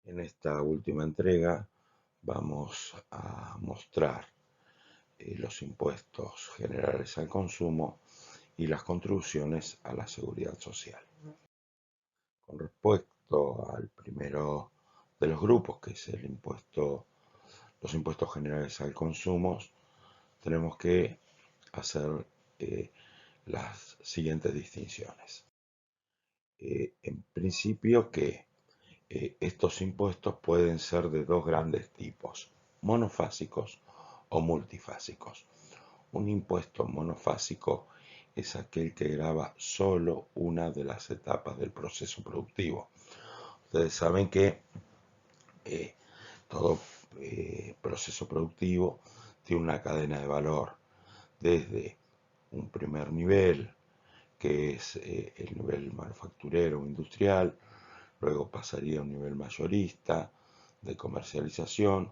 En esta última entrega vamos a mostrar los impuestos generales al consumo y las contribuciones a la seguridad social. Con respecto al primero de los grupos, que es los impuestos generales al consumo, tenemos que hacer las siguientes distinciones. En principio que estos impuestos pueden ser de dos grandes tipos, monofásicos o multifásicos. Un impuesto monofásico es aquel que grava solo una de las etapas del proceso productivo. Ustedes saben que eh, todo proceso productivo tiene una cadena de valor desde un primer nivel, que es el nivel manufacturero o industrial, luego pasaría a un nivel mayorista de comercialización,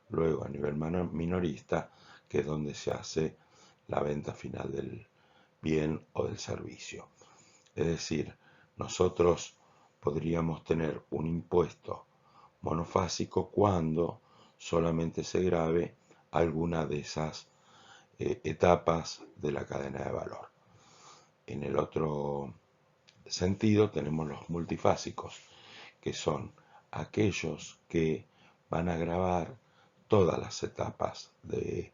luego a nivel minorista, que es donde se hace la venta final del bien o del servicio. Es decir, nosotros podríamos tener un impuesto monofásico cuando solamente se grave alguna de esas etapas de la cadena de valor. En el otro sentido tenemos los multifásicos, que son aquellos que van a grabar todas las etapas de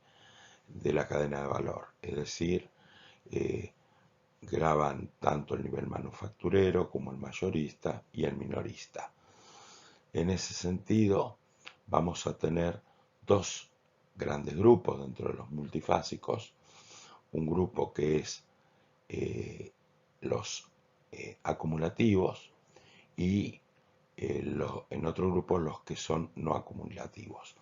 la cadena de valor, es decir, eh, graban tanto el nivel manufacturero como el mayorista y el minorista. En ese sentido, vamos a tener dos grandes grupos dentro de los multifásicos, un grupo que es los acumulativos y en otro grupo los que son no acumulativos.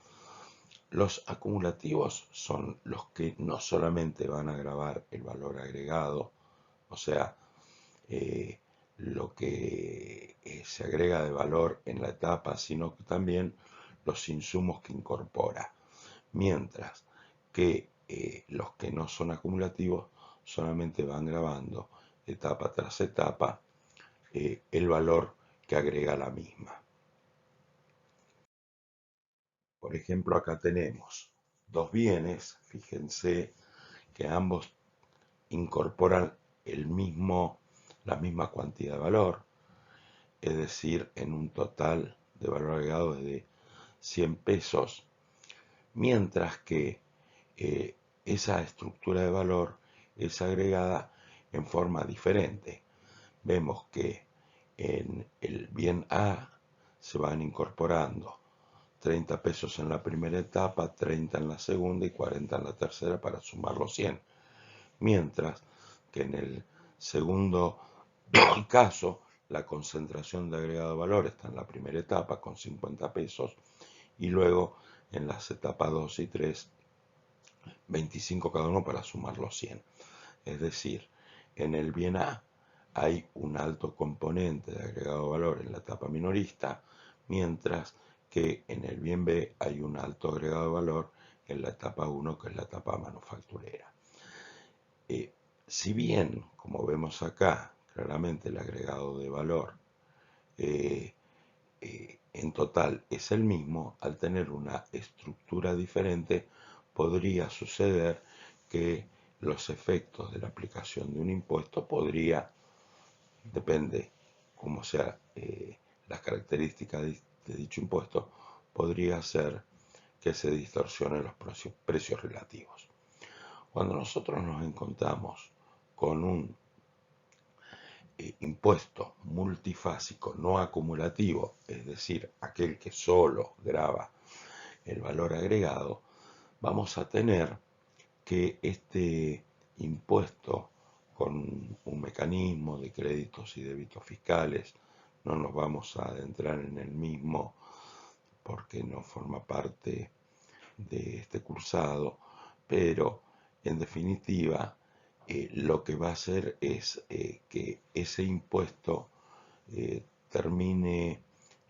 Los acumulativos son los que no solamente van a grabar el valor agregado, o sea, eh, lo que se agrega de valor en la etapa, sino que también los insumos que incorpora. Mientras que los que no son acumulativos solamente van grabando etapa tras etapa el valor que agrega la misma. Por ejemplo, acá tenemos dos bienes, fíjense que ambos incorporan la misma cantidad de valor, es decir, en un total de valor agregado de 100 pesos, mientras que esa estructura de valor es agregada en forma diferente. Vemos que en el bien A se van incorporando 30 pesos en la primera etapa, 30 en la segunda y 40 en la tercera para sumar los 100. Mientras que en el segundo caso, la concentración de agregado de valor está en la primera etapa con 50 pesos y luego en las etapas 2 y 3, 25 cada uno para sumar los 100. Es decir, en el bien A hay un alto componente de agregado de valor en la etapa minorista, mientras que en el bien B hay un alto agregado de valor en la etapa 1, que es la etapa manufacturera. Si bien, como vemos acá, claramente el agregado de valor en total es el mismo, al tener una estructura diferente, podría suceder que los efectos de la aplicación de un impuesto depende cómo sea las características de dicho impuesto, podría ser que se distorsionen los precios relativos. Cuando nosotros nos encontramos con un impuesto multifásico no acumulativo, es decir, aquel que solo grava el valor agregado, vamos a tener que este impuesto con un mecanismo de créditos y débitos fiscales, no nos vamos a adentrar en el mismo porque no forma parte de este cursado, pero en definitiva lo que va a hacer es que ese impuesto termine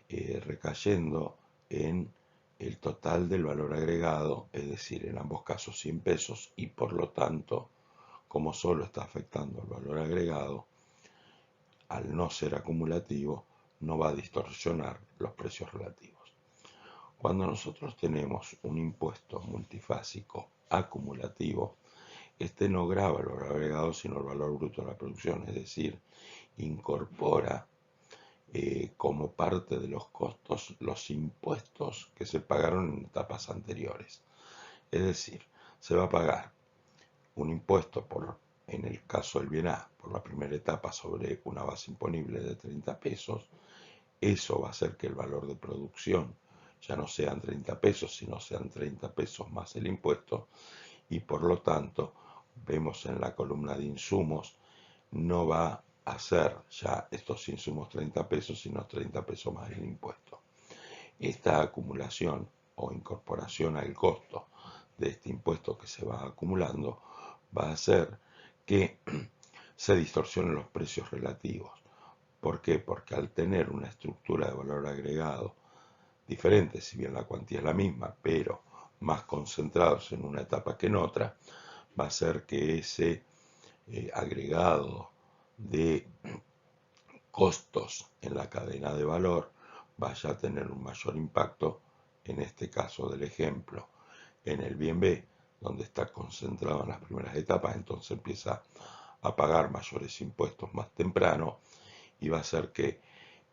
recayendo en el total del valor agregado, es decir, en ambos casos 100 pesos, y por lo tanto, como solo está afectando el valor agregado, al no ser acumulativo, no va a distorsionar los precios relativos. Cuando nosotros tenemos un impuesto multifásico acumulativo, este no grava el valor agregado sino el valor bruto de la producción, es decir, incorpora como parte de los costos los impuestos que se pagaron en etapas anteriores. Es decir, se va a pagar un impuesto en el caso del bien A, por la primera etapa sobre una base imponible de 30 pesos. Eso va a hacer que el valor de producción ya no sean 30 pesos, sino sean 30 pesos más el impuesto, y por lo tanto, vemos en la columna de insumos, no va a ser ya estos insumos 30 pesos, sino 30 pesos más el impuesto. Esta acumulación o incorporación al costo de este impuesto que se va acumulando va a hacer que se distorsionen los precios relativos. ¿Por qué? Porque al tener una estructura de valor agregado diferente, si bien la cuantía es la misma, pero más concentrados en una etapa que en otra, va a hacer que ese agregado de costos en la cadena de valor vaya a tener un mayor impacto, en este caso del ejemplo, en el bien B, donde está concentrado en las primeras etapas, entonces empieza a pagar mayores impuestos más temprano y va a hacer que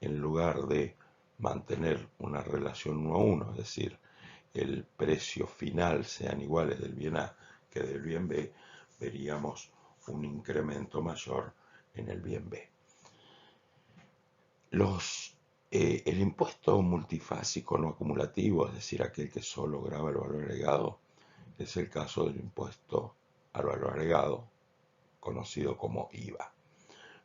en lugar de mantener una relación 1 a 1, es decir, el precio final sean iguales del bien A que del bien B, veríamos un incremento mayor en el bien B. El impuesto multifásico no acumulativo, es decir, aquel que solo grava el valor agregado, es el caso del impuesto al valor agregado, conocido como IVA.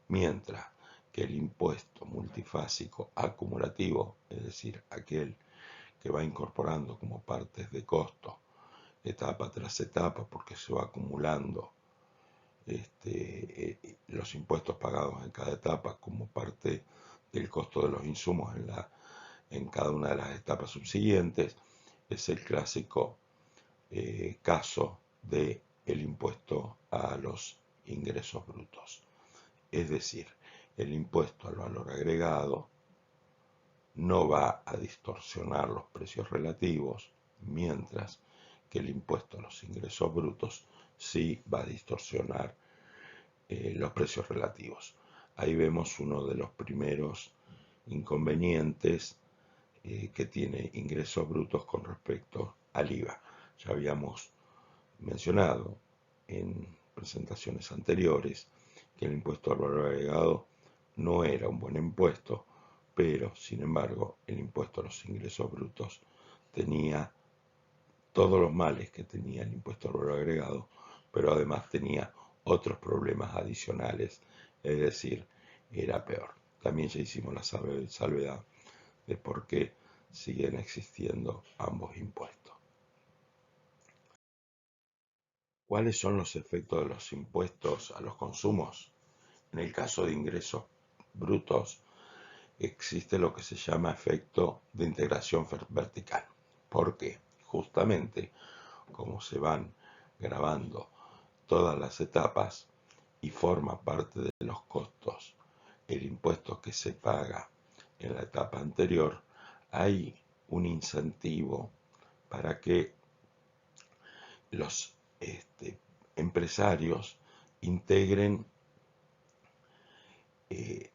Mientras que el impuesto multifásico acumulativo, es decir, aquel que va incorporando como partes de costo etapa tras etapa porque se va acumulando los impuestos pagados en cada etapa como parte del costo de los insumos en cada una de las etapas subsiguientes, es el clásico caso del impuesto a los ingresos brutos. Es decir, el impuesto al valor agregado no va a distorsionar los precios relativos, mientras que el impuesto a los ingresos brutos sí va a distorsionar los precios relativos. Ahí vemos uno de los primeros inconvenientes que tiene ingresos brutos con respecto al IVA. Ya habíamos mencionado en presentaciones anteriores que el impuesto al valor agregado no era un buen impuesto, pero sin embargo el impuesto a los ingresos brutos tenía todos los males que tenía el impuesto al valor agregado, pero además tenía otros problemas adicionales, es decir, era peor. También ya hicimos la salvedad de por qué siguen existiendo ambos impuestos. ¿Cuáles son los efectos de los impuestos a los consumos? En el caso de ingresos brutos, existe lo que se llama efecto de integración vertical. ¿Por qué? Justamente como se van grabando todas las etapas y forma parte de los costos el impuesto que se paga en la etapa anterior, hay un incentivo para que los empresarios integren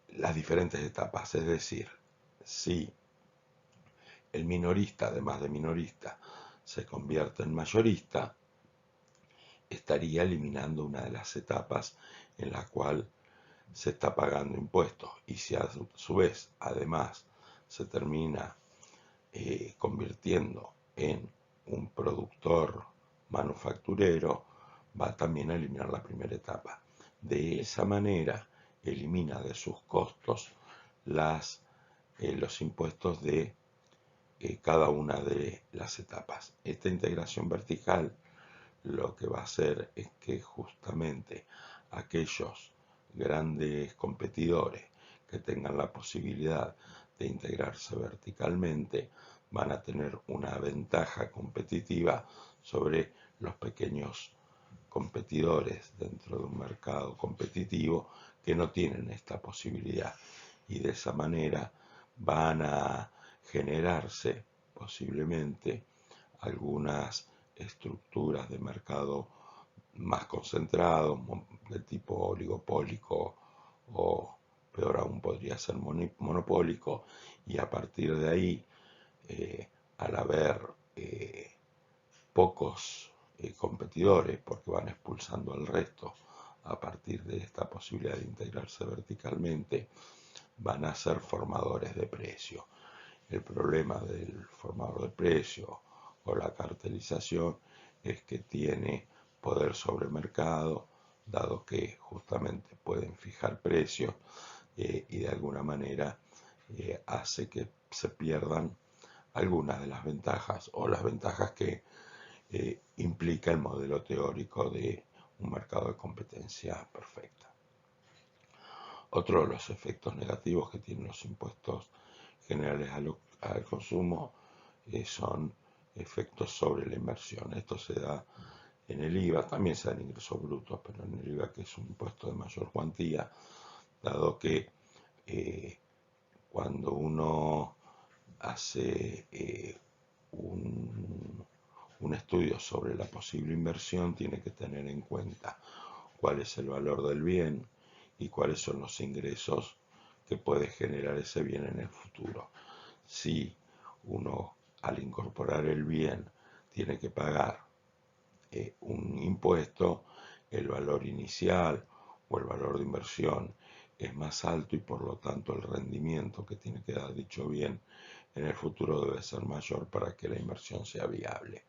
las diferentes etapas. Es decir, si el minorista, además de minorista, se convierte en mayorista, estaría eliminando una de las etapas en la cual se está pagando impuestos. Y si a su vez, además, se termina convirtiendo en un productor manufacturero, va también a eliminar la primera etapa. De esa manera, elimina de sus costos los impuestos de cada una de las etapas. Esta integración vertical lo que va a hacer es que justamente aquellos grandes competidores que tengan la posibilidad de integrarse verticalmente van a tener una ventaja competitiva sobre los pequeños competidores dentro de un mercado competitivo que no tienen esta posibilidad, y de esa manera van a generarse posiblemente algunas estructuras de mercado más concentrados, de tipo oligopólico o peor aún podría ser monopólico, y a partir de ahí, al haber pocos competidores, porque van expulsando al resto a partir de esta posibilidad de integrarse verticalmente, van a ser formadores de precio. El problema del formador de precio o la cartelización es que tiene poder sobre el mercado, dado que justamente pueden fijar precios, y de alguna manera hace que se pierdan algunas de las ventajas o las ventajas que implica el modelo teórico de un mercado de competencia perfecta. Otro de los efectos negativos que tienen los impuestos generales al consumo son efectos sobre la inversión. Esto se da en el IVA, también se da en ingresos brutos, pero en el IVA, que es un impuesto de mayor cuantía, dado que cuando uno hace un estudio sobre la posible inversión, tiene que tener en cuenta cuál es el valor del bien y cuáles son los ingresos que puede generar ese bien en el futuro. Si uno, al incorporar el bien, tiene que pagar un impuesto, el valor inicial o el valor de inversión es más alto y por lo tanto el rendimiento que tiene que dar dicho bien en el futuro debe ser mayor para que la inversión sea viable.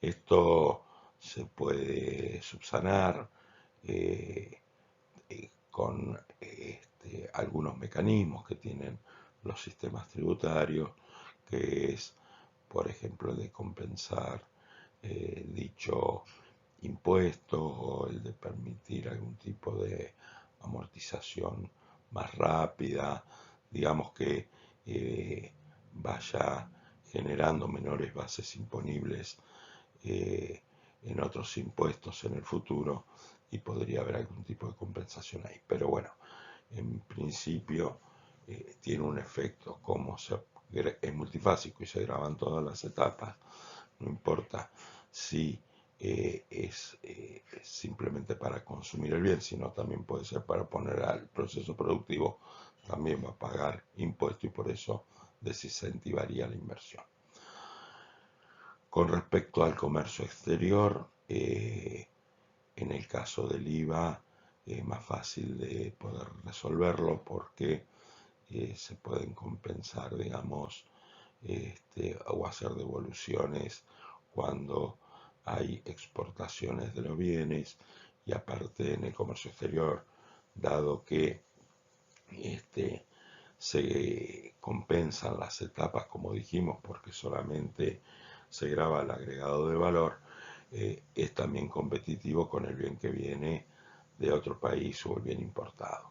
Esto se puede subsanar con algunos mecanismos que tienen los sistemas tributarios, que es, por ejemplo, el de compensar dicho impuesto o el de permitir algún tipo de amortización más rápida, digamos que vaya generando menores bases imponibles en otros impuestos en el futuro, y podría haber algún tipo de compensación ahí. Pero bueno, en principio tiene un efecto, como es multifásico y se graban todas las etapas, no importa si es simplemente para consumir el bien, sino también puede ser para poner al proceso productivo, también va a pagar impuesto y por eso desincentivaría la inversión. Con respecto al comercio exterior, en el caso del IVA es más fácil de poder resolverlo porque se pueden compensar, digamos, o hacer devoluciones cuando hay exportaciones de los bienes, y aparte en el comercio exterior, dado que se compensan las etapas, como dijimos, porque solamente se graba el agregado de valor, es también competitivo con el bien que viene de otro país o el bien importado.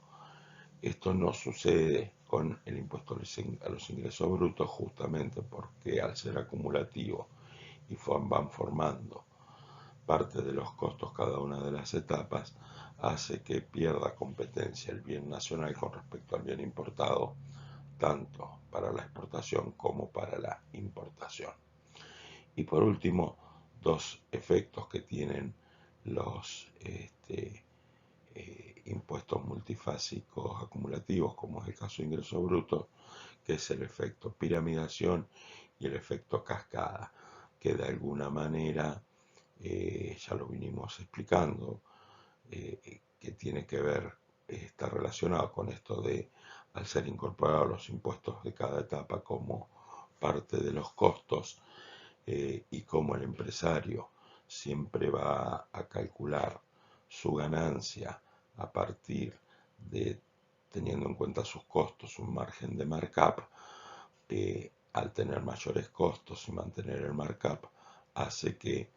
Esto no sucede con el impuesto a los ingresos brutos, justamente porque al ser acumulativo y van formando parte de los costos cada una de las etapas, hace que pierda competencia el bien nacional con respecto al bien importado, tanto para la exportación como para la importación. Y por último, dos efectos que tienen los impuestos multifásicos acumulativos, como es el caso de ingreso bruto, que es el efecto piramidación y el efecto cascada, que de alguna manera, ya lo vinimos explicando, que tiene que ver, está relacionado con esto de, al ser incorporados los impuestos de cada etapa como parte de los costos, y como el empresario siempre va a calcular su ganancia a partir de, teniendo en cuenta sus costos, un margen de markup, al tener mayores costos y mantener el markup, hace que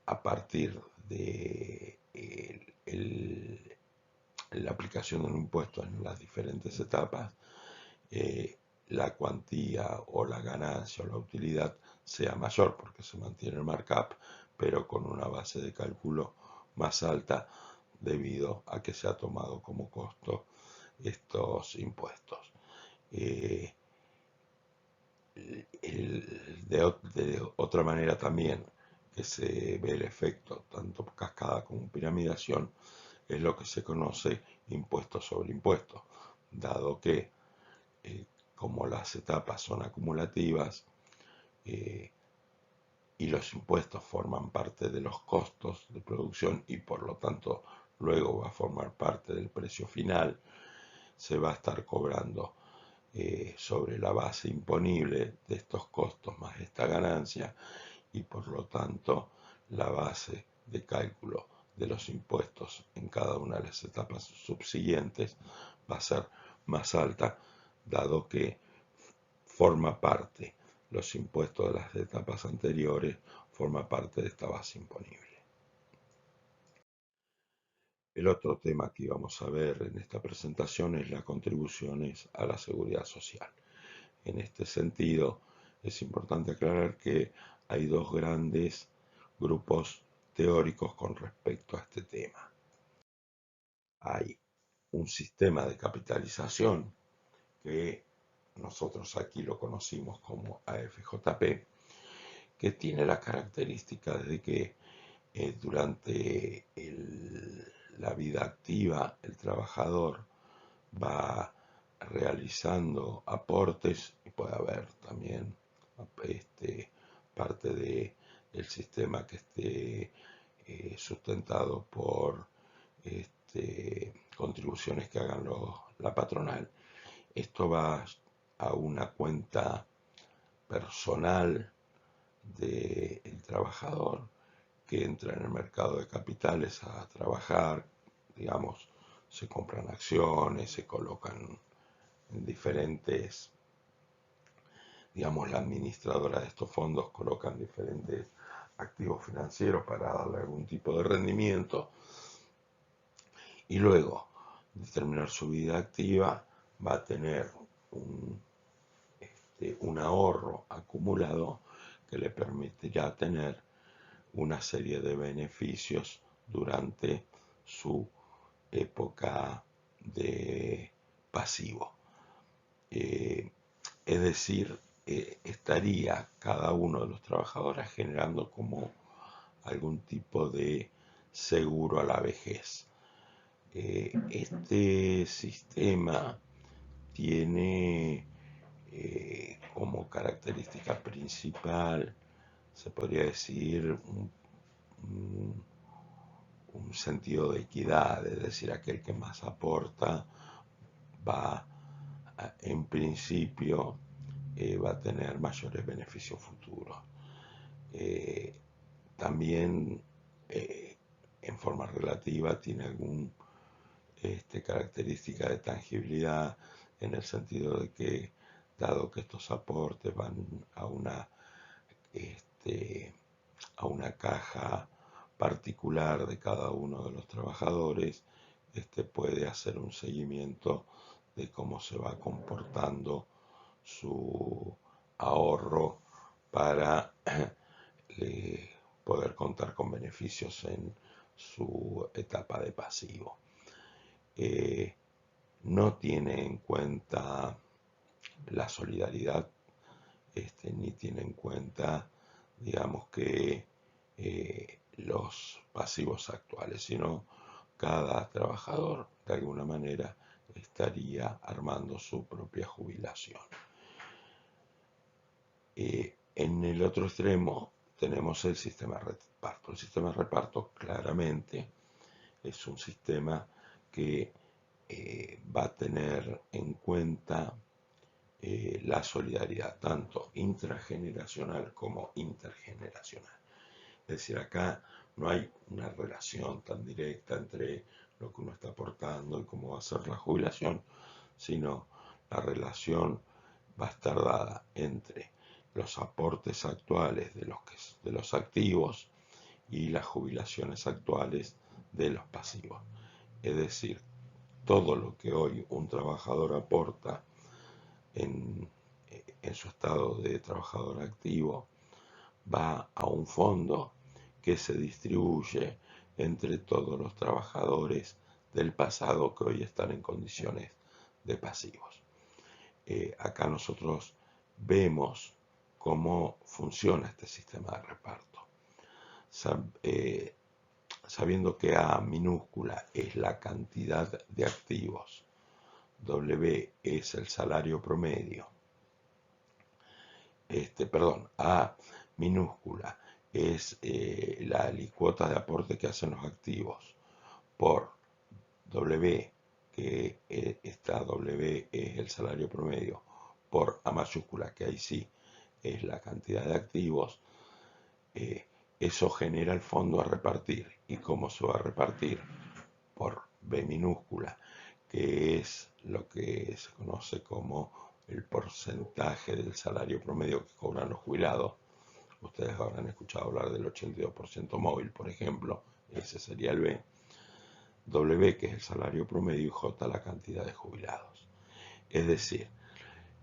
a partir de la aplicación de un impuesto en las diferentes etapas, la cuantía o la ganancia o la utilidad sea mayor porque se mantiene el markup, pero con una base de cálculo más alta debido a que se ha tomado como costo estos impuestos. Eh, de otra manera también que se ve el efecto, tanto cascada como piramidación, es lo que se conoce impuesto sobre impuesto, dado que eh, como las etapas son acumulativas eh, y los impuestos forman parte de los costos de producción y por lo tanto luego va a formar parte del precio final, se va a estar cobrando sobre la base imponible de estos costos más esta ganancia y por lo tanto la base de cálculo de los impuestos en cada una de las etapas subsiguientes va a ser más alta, dado que forma parte, los impuestos de las etapas anteriores forma parte de esta base imponible. El otro tema que íbamos a ver en esta presentación es las contribuciones a la seguridad social. En este sentido, es importante aclarar que hay dos grandes grupos teóricos con respecto a este tema. Hay un sistema de capitalización que nosotros aquí lo conocimos como AFJP, que tiene la característica de que durante la vida activa el trabajador va realizando aportes y puede haber también parte del sistema que esté sustentado por contribuciones que hagan la patronal. Esto va a una cuenta personal del trabajador que entra en el mercado de capitales a trabajar, digamos, se compran acciones, se colocan en diferentes, digamos, la administradora de estos fondos colocan diferentes activos financieros para darle algún tipo de rendimiento y luego de terminar su vida activa va a tener un ahorro acumulado que le permitirá tener una serie de beneficios durante su época de pasivo. Es decir, estaría cada uno de los trabajadores generando como algún tipo de seguro a la vejez. Este sistema tiene como característica principal, se podría decir, un sentido de equidad, es decir, aquel que más aporta va, en principio, va a tener mayores beneficios futuros. También, en forma relativa, tiene algún característica de tangibilidad en el sentido de que, dado que estos aportes van este, a una caja particular de cada uno de los trabajadores, puede hacer un seguimiento de cómo se va comportando su ahorro para poder contar con beneficios en su etapa de pasivo. No tiene en cuenta la solidaridad, ni tiene en cuenta, digamos que los pasivos actuales, sino cada trabajador de alguna manera estaría armando su propia jubilación. En el otro extremo tenemos el sistema de reparto. El sistema de reparto claramente es un sistema que va a tener en cuenta la solidaridad, tanto intrageneracional como intergeneracional. Es decir, acá no hay una relación tan directa entre lo que uno está aportando y cómo va a ser la jubilación, sino la relación va a estar dada entre los aportes actuales de los activos y las jubilaciones actuales de los pasivos. Es decir, todo lo que hoy un trabajador aporta en, en su estado de trabajador activo va a un fondo que se distribuye entre todos los trabajadores del pasado que hoy están en condiciones de pasivos. Acá nosotros vemos cómo funciona este sistema de reparto. Sabiendo que A minúscula es la cantidad de activos, W es el salario promedio, A minúscula es la alicuota de aporte que hacen los activos por W, que esta W es el salario promedio, por A mayúscula, que ahí sí es la cantidad de activos, eso genera el fondo a repartir. ¿Y cómo se va a repartir? Por B minúscula, que es lo que se conoce como el porcentaje del salario promedio que cobran los jubilados. Ustedes habrán escuchado hablar del 82% móvil, por ejemplo, ese sería el B. W, que es el salario promedio, y J, la cantidad de jubilados. Es decir,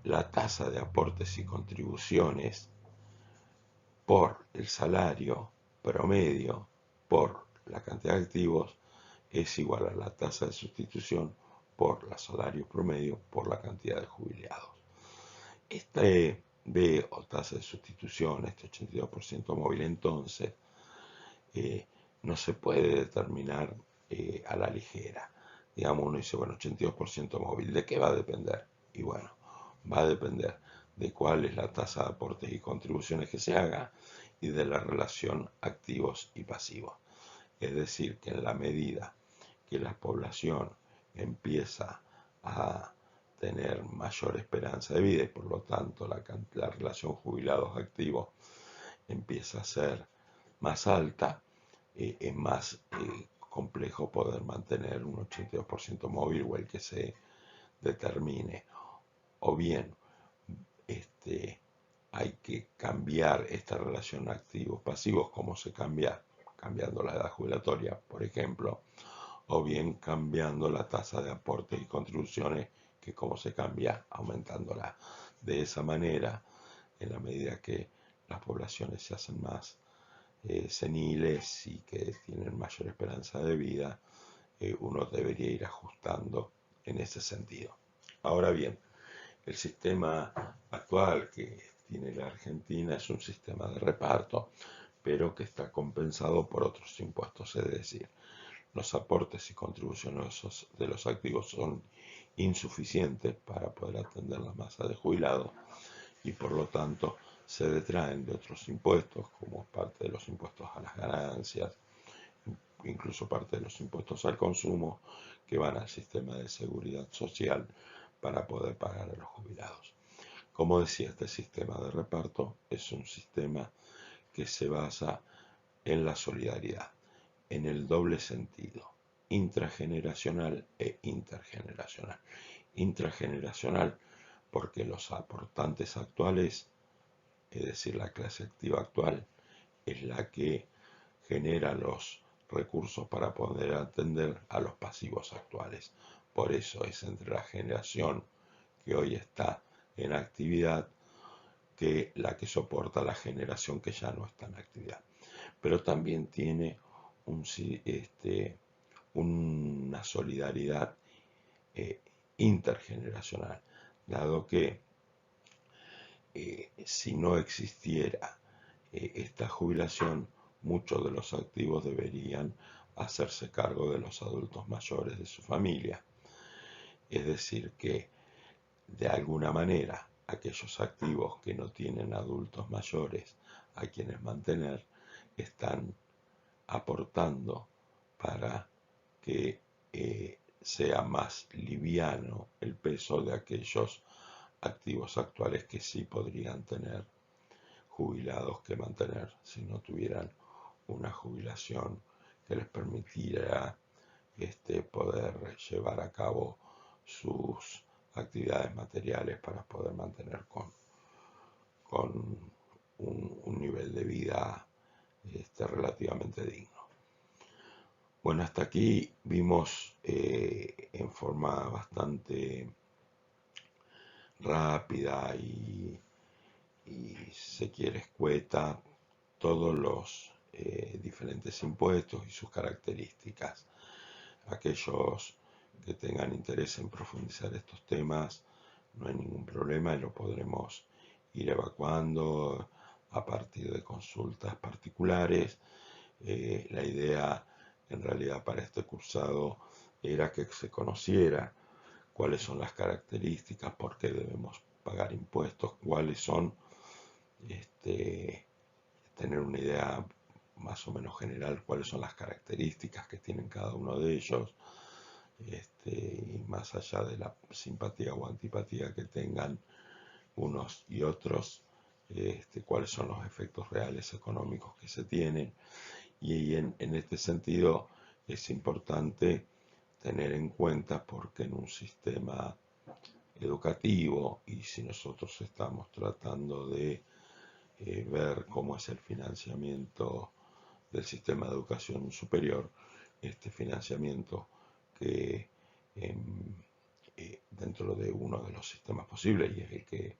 la tasa de aportes y contribuciones por el salario promedio por la cantidad de activos es igual a la tasa de sustitución por el salario promedio por la cantidad de jubilados. Este B o tasa de sustitución, este 82% móvil, entonces, no se puede determinar a la ligera. Digamos, uno dice, bueno, 82% móvil, ¿de qué va a depender? Y bueno, va a depender de cuál es la tasa de aportes y contribuciones que se haga y de la relación activos y pasivos. Es decir, que en la medida que la población empieza a tener mayor esperanza de vida y por lo tanto la relación jubilados-activos empieza a ser más alta, es más complejo poder mantener un 82% móvil o el que se determine. O bien, hay que cambiar esta relación activos-pasivos como se cambia cambiando la edad jubilatoria, por ejemplo, o bien cambiando la tasa de aportes y contribuciones, que como se cambia aumentándola. De esa manera, en la medida que las poblaciones se hacen más seniles y que tienen mayor esperanza de vida, uno debería ir ajustando en ese sentido. Ahora bien, el sistema actual que tiene la Argentina es un sistema de reparto, pero que está compensado por otros impuestos, es decir, los aportes y contribuciones de los activos son insuficientes para poder atender la masa de jubilados y por lo tanto se detraen de otros impuestos, como parte de los impuestos a las ganancias, incluso parte de los impuestos al consumo, que van al sistema de seguridad social para poder pagar a los jubilados. Como decía, este sistema de reparto es un sistema que se basa en la solidaridad, en el doble sentido, intrageneracional e intergeneracional. Intrageneracional porque los aportantes actuales, es decir, la clase activa actual, es la que genera los recursos para poder atender a los pasivos actuales. Por eso es entre la generación que hoy está en actividad que la que soporta la generación que ya no está en actividad. Pero también tiene una solidaridad intergeneracional, dado que si no existiera esta jubilación, muchos de los activos deberían hacerse cargo de los adultos mayores de su familia. Es decir, que de alguna manera aquellos activos que no tienen adultos mayores a quienes mantener están aportando para que sea más liviano el peso de aquellos activos actuales que sí podrían tener jubilados que mantener si no tuvieran una jubilación que les permitiera poder llevar a cabo sus actividades materiales para poder mantener con un nivel de vida relativamente digno. Bueno, hasta aquí vimos en forma bastante rápida y se quiere escueta todos los diferentes impuestos y sus características, aquellos que tengan interés en profundizar estos temas, no hay ningún problema y lo podremos ir evacuando a partir de consultas particulares. La idea en realidad para este cursado era que se conociera cuáles son las características, por qué debemos pagar impuestos, cuáles son, tener una idea más o menos general, cuáles son las características que tienen cada uno de ellos, y más allá de la simpatía o antipatía que tengan unos y otros, cuáles son los efectos reales económicos que se tienen. Y en este sentido es importante tener en cuenta porque en un sistema educativo, y si nosotros estamos tratando de ver cómo es el financiamiento del sistema de educación superior, este financiamiento que dentro de uno de los sistemas posibles, y es el que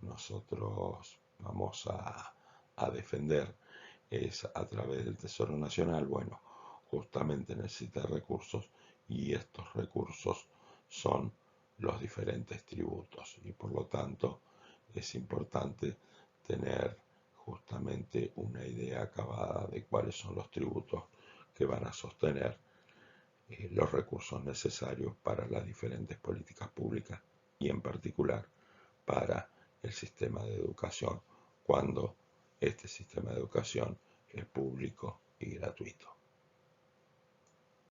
nosotros vamos a defender, es a través del Tesoro Nacional. Bueno, justamente necesita recursos y estos recursos son los diferentes tributos y por lo tanto es importante tener justamente una idea acabada de cuáles son los tributos que van a sostener los recursos necesarios para las diferentes políticas públicas y en particular para el sistema de educación cuando este sistema de educación es público y gratuito.